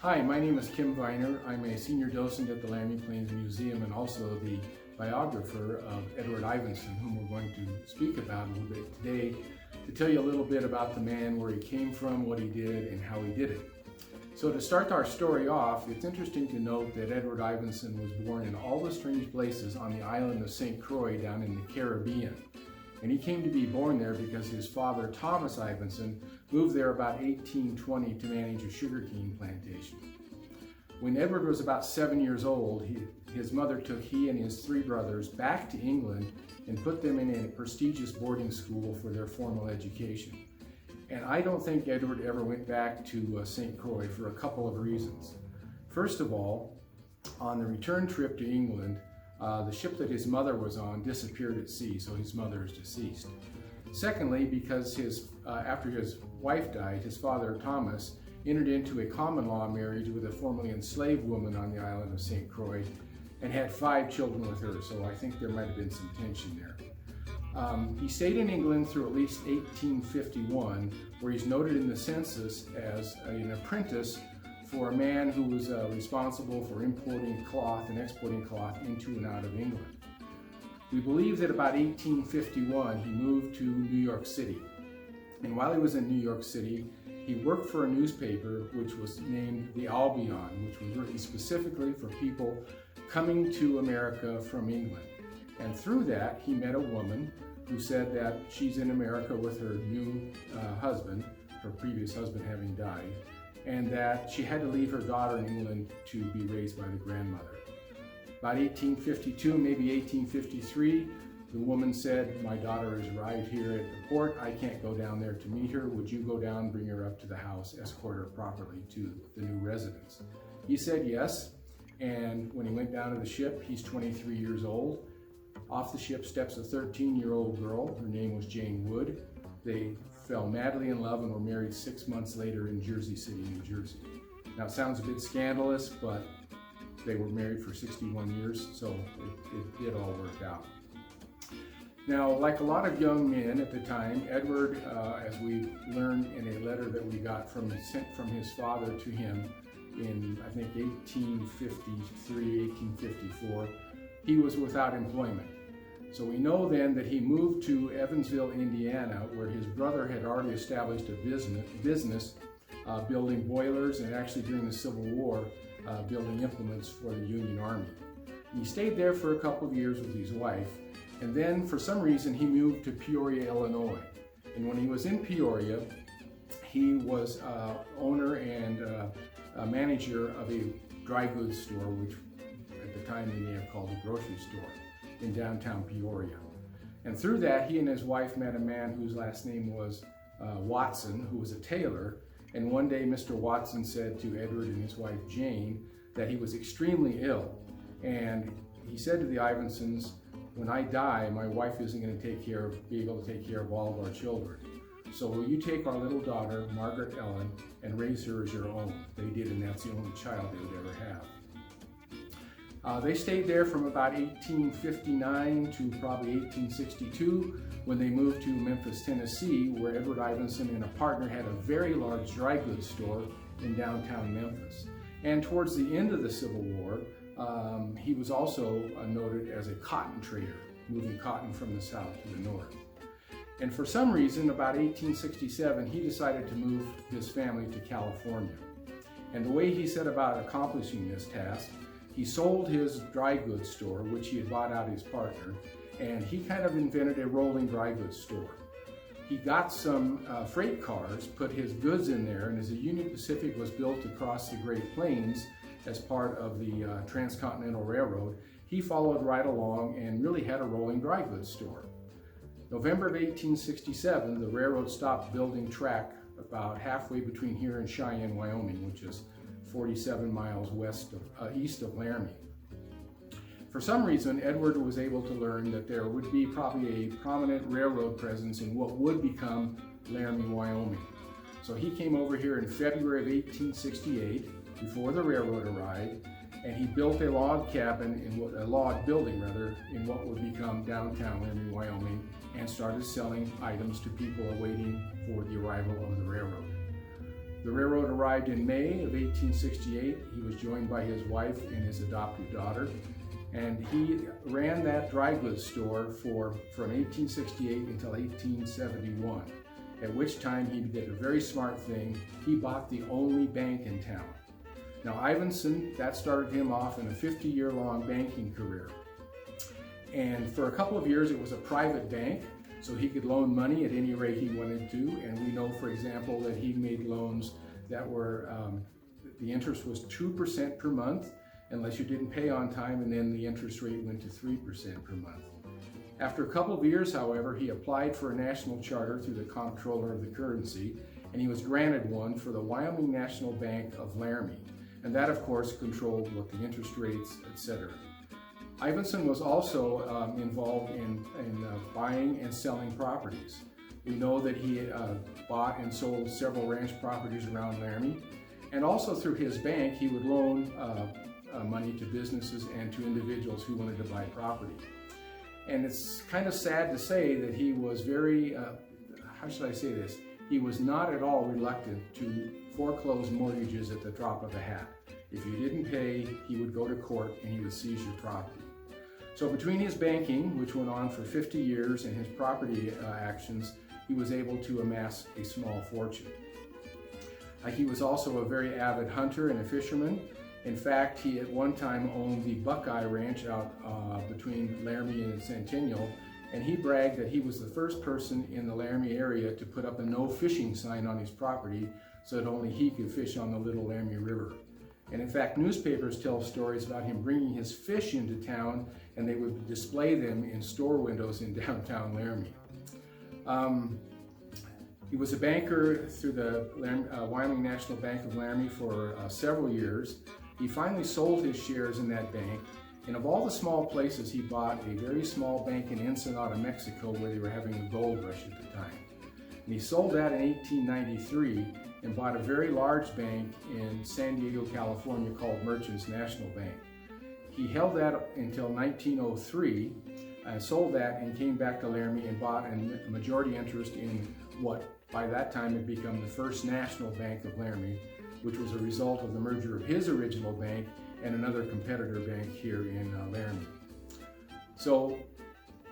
Hi, my name is Kim Viner. I'm a senior docent at the Laramie Plains Museum and also the biographer of Edward Ivinson, whom we're going to speak about a little bit today to tell you a little bit about the man, where he came from, what he did, and how he did it. So to start our story off, it's interesting to note that Edward Ivinson was born in all the strange places on the island of St. Croix down in the Caribbean. And he came to be born there because his father, Thomas Ivinson, moved there about 1820 to manage a sugarcane plantation. When Edward was about 7 years old, his mother took he and his three brothers back to England and put them in a prestigious boarding school for their formal education. And I don't think Edward ever went back to St. Croix for a couple of reasons. First of all, on the return trip to England, the ship that his mother was on disappeared at sea, so his mother is deceased. Secondly, because after his wife died, his father, Thomas, entered into a common law marriage with a formerly enslaved woman on the island of St. Croix and had 5 children with her, so I think there might have been some tension there. He stayed in England through at least 1851, where he's noted in the census as an apprentice for a man who was responsible for importing cloth and exporting cloth into and out of England. We believe that about 1851 he moved to New York City. And while he was in New York City, he worked for a newspaper which was named the Albion, which was written specifically for people coming to America from England. And through that, he met a woman who said that she's in America with her new husband, her previous husband having died, and that she had to leave her daughter in England to be raised by the grandmother. About 1852, maybe 1853, the woman said, "My daughter has arrived here at the port. I can't go down there to meet her. Would you go down, bring her up to the house, escort her properly to the new residence?" He said yes, and when he went down to the ship, he's 23 years old. Off the ship steps a 13-year-old girl. Her name was Jane Wood. They fell madly in love and were married 6 months later in Jersey City, New Jersey. Now it sounds a bit scandalous, but they were married for 61 years, so it did all work out. Now, like a lot of young men at the time, Edward, as we learned in a letter that we got sent from his father to him in, I think, 1853, 1854, he was without employment. So we know then that he moved to Evansville, Indiana, where his brother had already established a business building boilers, and actually during the Civil War, building implements for the Union Army. And he stayed there for a couple of years with his wife, and then for some reason he moved to Peoria, Illinois. And when he was in Peoria, he was owner and manager of a dry goods store, which at the time they may have called a grocery store, in downtown Peoria. And through that, he and his wife met a man whose last name was Watson, who was a tailor. And one day, Mr. Watson said to Edward and his wife Jane that he was extremely ill. And he said to the Ivinsons, "When I die, my wife isn't going to be able to take care of all of our children. So will you take our little daughter, Margaret Ellen, and raise her as your own?" They did, and that's the only child they would ever have. They stayed there from about 1859 to probably 1862, when they moved to Memphis, Tennessee, where Edward Ivinson and a partner had a very large dry goods store in downtown Memphis. And towards the end of the Civil War, he was also noted as a cotton trader, moving cotton from the south to the north. And for some reason, about 1867, he decided to move his family to California. And the way he set about accomplishing this task, he sold his dry goods store, which he had bought out his partner, and he kind of invented a rolling dry goods store. He got some freight cars, put his goods in there, and as the Union Pacific was built across the Great Plains as part of the Transcontinental Railroad, he followed right along and really had a rolling dry goods store. November of 1867, the railroad stopped building track about halfway between here and Cheyenne, Wyoming, which is 47 miles east of Laramie. For some reason, Edward was able to learn that there would be probably a prominent railroad presence in what would become Laramie, Wyoming. So he came over here in February of 1868, before the railroad arrived, and he built a log building in what would become downtown Laramie, Wyoming, and started selling items to people awaiting for the arrival of the railroad. The railroad arrived in May of 1868. He was joined by his wife and his adopted daughter, and he ran that dry goods store from 1868 until 1871, at which time he did a very smart thing. He bought the only bank in town. Now Ivinson, that started him off in a 50-year-long banking career. And for a couple of years it was a private bank, so he could loan money at any rate he wanted to. And we know, for example, that he made loans that were, the interest was 2% per month, unless you didn't pay on time, and then the interest rate went to 3% per month. After a couple of years, however, he applied for a national charter through the Comptroller of the Currency, and he was granted one for the Wyoming National Bank of Laramie. And that, of course, controlled what the interest rates, etc. Ivinson was also involved in buying and selling properties. We know that he bought and sold several ranch properties around Laramie, and also through his bank he would loan money to businesses and to individuals who wanted to buy property. And it's kind of sad to say that he was very, how should I say this? He was not at all reluctant to foreclose mortgages at the drop of a hat. If you didn't pay, he would go to court and he would seize your property. So between his banking, which went on for 50 years, and his property actions, he was able to amass a small fortune. He was also a very avid hunter and a fisherman. In fact, he at one time owned the Buckeye Ranch out between Laramie and Centennial, and he bragged that he was the first person in the Laramie area to put up a no fishing sign on his property so that only he could fish on the Little Laramie River. And in fact, newspapers tell stories about him bringing his fish into town, and they would display them in store windows in downtown Laramie. He was a banker through the Wyoming National Bank of Laramie for several years. He finally sold his shares in that bank, and of all the small places, he bought a very small bank in Ensenada, Mexico, where they were having a gold rush at the time. And he sold that in 1893 and bought a very large bank in San Diego, California called Merchants National Bank. He held that until 1903, sold that and came back to Laramie and bought a majority interest in what by that time had become the First National Bank of Laramie, which was a result of the merger of his original bank and another competitor bank here in Laramie. So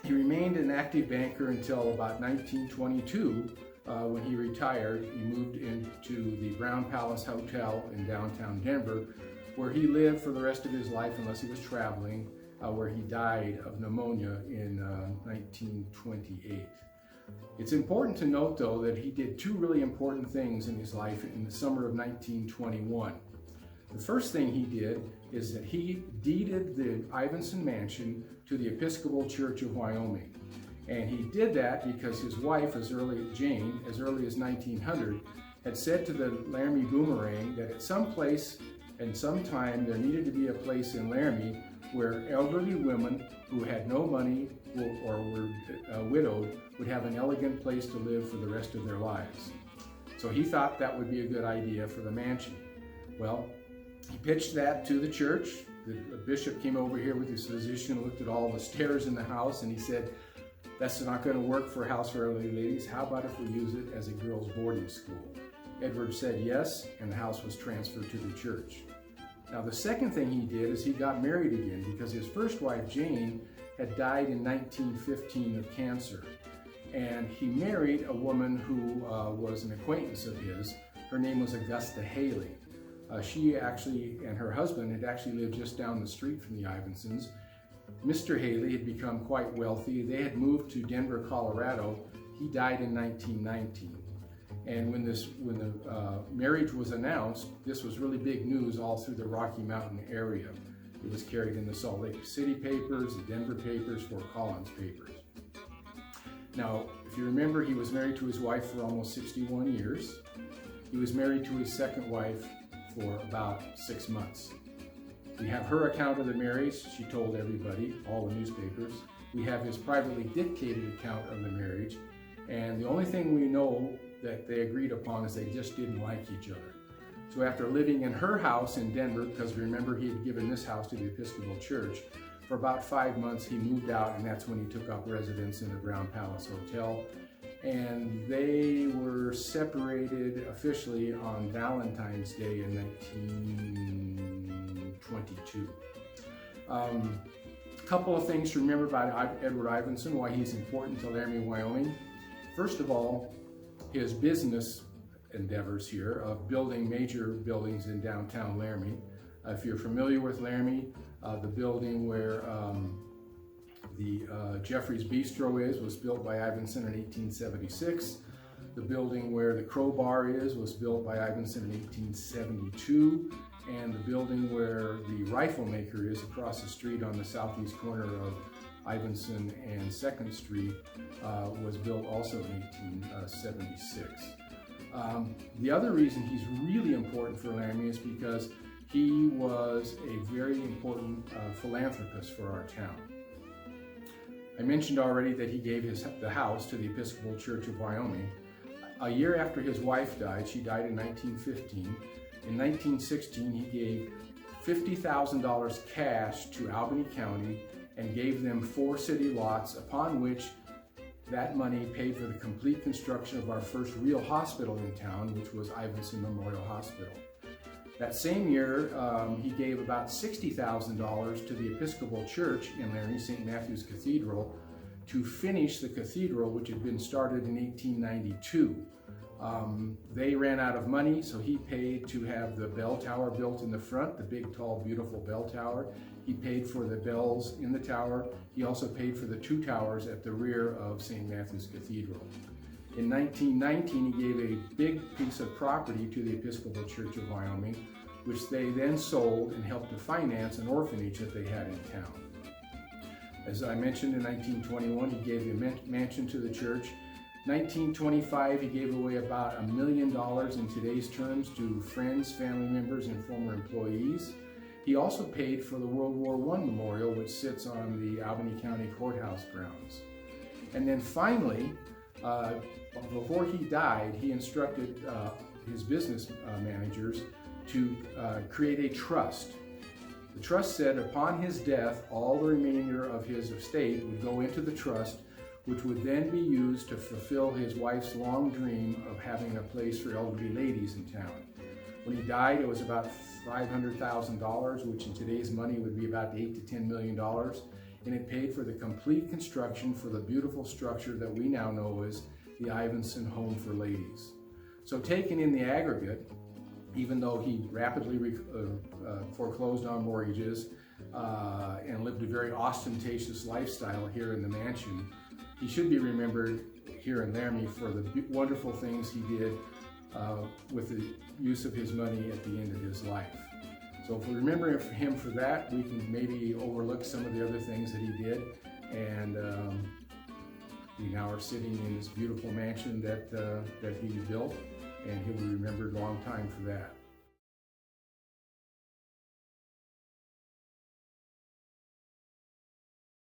he remained an active banker until about 1922, when he retired. He moved into the Brown Palace Hotel in downtown Denver, where he lived for the rest of his life unless he was traveling, where he died of pneumonia in 1928. It's important to note, though, that he did two really important things in his life in the summer of 1921. The first thing he did is that he deeded the Ivinson Mansion to the Episcopal Church of Wyoming. And he did that because his wife, Jane, as early as 1900, had said to the Laramie Boomerang that at some place and some time there needed to be a place in Laramie where elderly women who had no money or were widowed would have an elegant place to live for the rest of their lives. So he thought that would be a good idea for the mansion. Well, he pitched that to the church. The bishop came over here with his physician, looked at all the stairs in the house, and he said, "That's not going to work for a house for elderly ladies. How about if we use it as a girls' boarding school?" Edward said yes, and the house was transferred to the church. Now, the second thing he did is he got married again, because his first wife, Jane, had died in 1915 of cancer. And he married a woman who was an acquaintance of his. Her name was Augusta Haley. She actually, and her husband, had actually lived just down the street from the Ivinsons. Mr. Haley had become quite wealthy. They had moved to Denver, Colorado. He died in 1919. And when the marriage was announced, this was really big news all through the Rocky Mountain area. It was carried in the Salt Lake City papers, the Denver papers, Fort Collins papers. Now, if you remember, he was married to his wife for almost 61 years. He was married to his second wife for about 6 months. We have her account of the marriage. She told everybody, all the newspapers. We have his privately dictated account of the marriage. And the only thing we know that they agreed upon is they just didn't like each other. So after living in her house in Denver, because remember he had given this house to the Episcopal Church, for about 5 months he moved out, and that's when he took up residence in the Brown Palace Hotel. and they were separated officially on Valentine's Day in 1922. A couple of things to remember about Edward Ivinson, why he's important to Laramie, Wyoming. First of all, his business endeavors here of building major buildings in downtown Laramie. If you're familiar with Laramie, the building where the Jeffrey's Bistro was built by Ivinson in 1876. The building where the Crowbar was built by Ivinson in 1872. And the building where the rifle maker is across the street on the southeast corner of Ivinson and 2nd Street was built also in 1876. The other reason he's really important for Laramie is because he was a very important philanthropist for our town. I mentioned already that he gave the house to the Episcopal Church of Wyoming. A year after his wife died, she died in 1915. In 1916, he gave $50,000 cash to Albany County and gave them 4 city lots, upon which that money paid for the complete construction of our first real hospital in town, which was Ivinson Memorial Hospital. That same year, he gave about $60,000 to the Episcopal Church in Laramie, St. Matthew's Cathedral, to finish the cathedral, which had been started in 1892. They ran out of money, so he paid to have the bell tower built in the front, the big, tall, beautiful bell tower. He paid for the bells in the tower. He also paid for the 2 towers at the rear of St. Matthew's Cathedral. In 1919, he gave a big piece of property to the Episcopal Church of Wyoming, which they then sold and helped to finance an orphanage that they had in town. As I mentioned, in 1921, he gave the mansion to the church. 1925, he gave away about $1 million in today's terms to friends, family members, and former employees. He also paid for the World War I memorial, which sits on the Albany County Courthouse grounds. And then finally, before he died, he instructed his business managers to create a trust. The trust said upon his death, all the remainder of his estate would go into the trust, which would then be used to fulfill his wife's long dream of having a place for elderly ladies in town. When he died, it was about $500,000, which in today's money would be about $8 to $10 million. And it paid for the complete construction for the beautiful structure that we now know as the Ivinson Home for Ladies. So taken in the aggregate, even though he rapidly foreclosed on mortgages and lived a very ostentatious lifestyle here in the mansion, he should be remembered here in Laramie for the wonderful things he did with the use of his money at the end of his life. So if we remember him for that, we can maybe overlook some of the other things that he did, and we now are sitting in this beautiful mansion that he built, and he'll be remembered a long time for that.